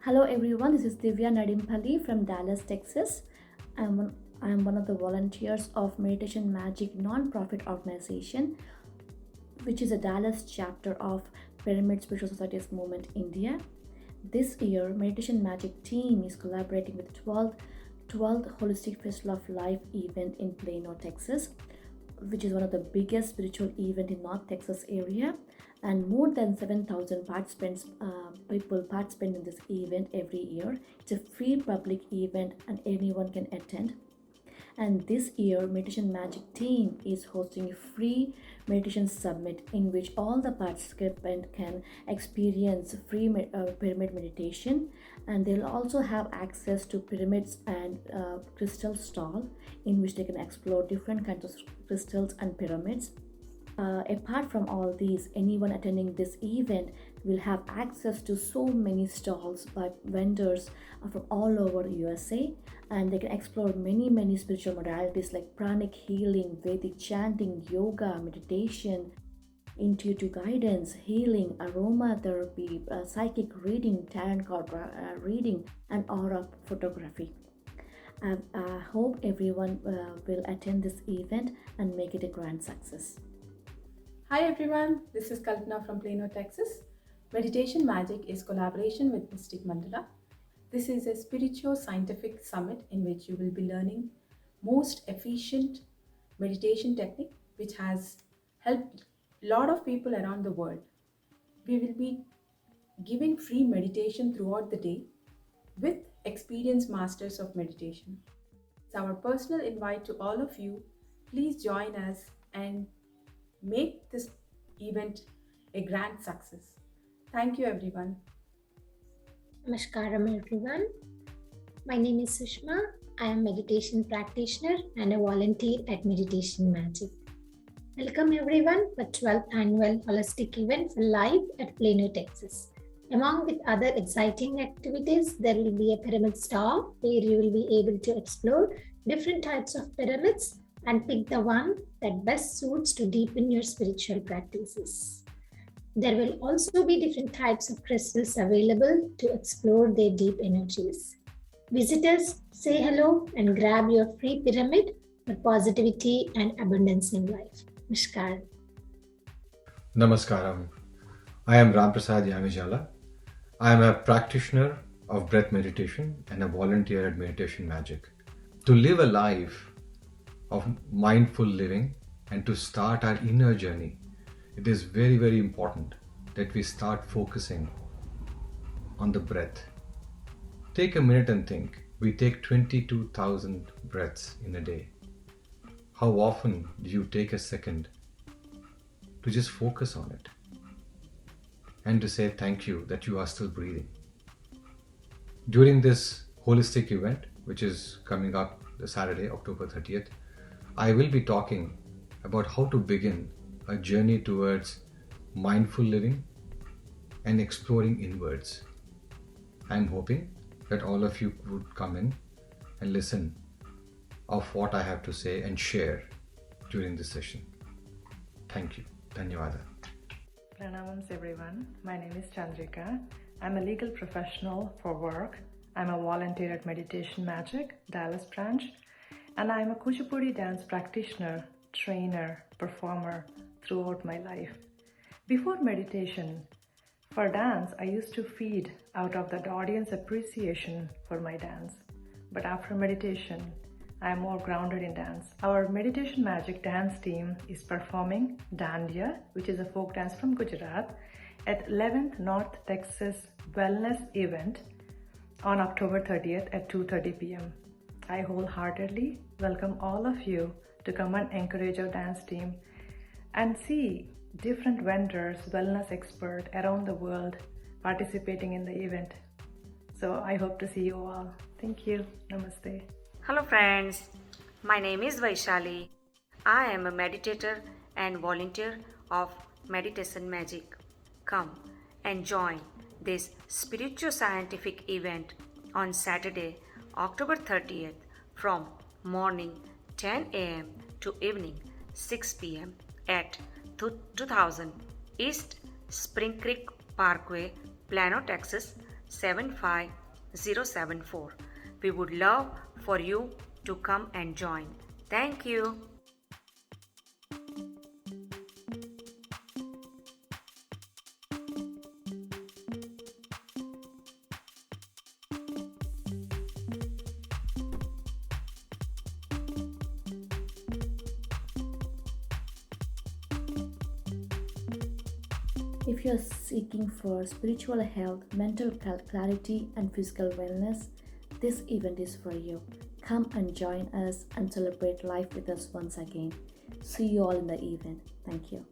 Hello everyone, this is Divya Nadimpally from Dallas, Texas. I'm one of the volunteers of Meditation Magic non-profit organization, which is a Dallas chapter of Pyramid Spiritual Societies Movement India. This year, Meditation Magic team is collaborating with 12th Holistic Festival of Life event in Plano, Texas, which is one of the biggest spiritual event in North Texas area, and more than 7,000 participants people participate in this event every year. It's a free public event and anyone can attend. And this year, Meditation Magic team is hosting a free meditation summit in which all the participants can experience free pyramid meditation, and they'll also have access to pyramids and crystal stall in which they can explore different kinds of crystals and pyramids. Apart from all these, anyone attending this event will have access to so many stalls by vendors from all over USA, and they can explore many spiritual modalities like pranic healing, Vedic chanting, yoga, meditation, intuitive guidance, healing, aromatherapy, psychic reading, tarot card reading, and aura photography. I hope everyone will attend this event and make it a grand success. Hi everyone, this is Kalpana from Plano, Texas. Meditation Magic is collaboration with Mystic Mandala. This is a spiritual scientific summit in which you will be learning most efficient meditation technique which has helped a lot of people around the world. We will be giving free meditation throughout the day with experienced masters of meditation. It's our personal invite to all of you. Please join us and make this event a grand success. Thank you, everyone. Namaskaram everyone. My name is Sushma. I am a meditation practitioner and a volunteer at Meditation Magic. Welcome everyone for 12th annual holistic event for life at Plano, Texas. Along with other exciting activities, there will be a pyramid stall where you will be able to explore different types of pyramids and pick the one that best suits to deepen your spiritual practices. There will also be different types of crystals available to explore their deep energies. Visitors, say hello and grab your free pyramid for positivity and abundance in life. Namaskar. Namaskaram. I am Ramprasad Yamijala. I am a practitioner of breath meditation and a volunteer at Meditation Magic. To live a life of mindful living and to start our inner journey, it is very important that we start focusing on the breath. Take a minute and think. We take 22,000 breaths in a day. How often do you take a second to just focus on it and to say thank you that you are still breathing? During this holistic event, which is coming up this Saturday, October 30th, I will be talking about how to begin a journey towards mindful living and exploring inwards. I'm hoping that all of you would come in and listen of what I have to say and share during this session. Thank you. Dhanyawada. Pranamams everyone. My name is Chandrika. I'm a legal professional for work. I'm a volunteer at Meditation Magic, Dallas branch, and I'm a Kuchipudi dance practitioner, trainer, performer throughout my life. Before meditation, for dance, I used to feed out of the audience appreciation for my dance. But after meditation, I am more grounded in dance. Our Meditation Magic dance team is performing Dandiya, which is a folk dance from Gujarat, at 11th North Texas Wellness event on October 30th at 2:30 p.m. I wholeheartedly welcome all of you to come and encourage our dance team and see different vendors, wellness experts around the world participating in the event. So I hope to see you all. Thank you. Namaste. Hello friends, my name is Vaishali. I am a meditator and volunteer of Meditation Magic. Come and join this spiritual scientific event on Saturday, October 30th from morning 10 a.m. to evening 6 p.m. at 2000 East Spring Creek Parkway, Plano, Texas 75074. We would love for you to come and join. Thank you. If you're seeking for spiritual health, mental clarity, and physical wellness, this event is for you. Come and join us and celebrate life with us once again. See you all in the event. Thank you.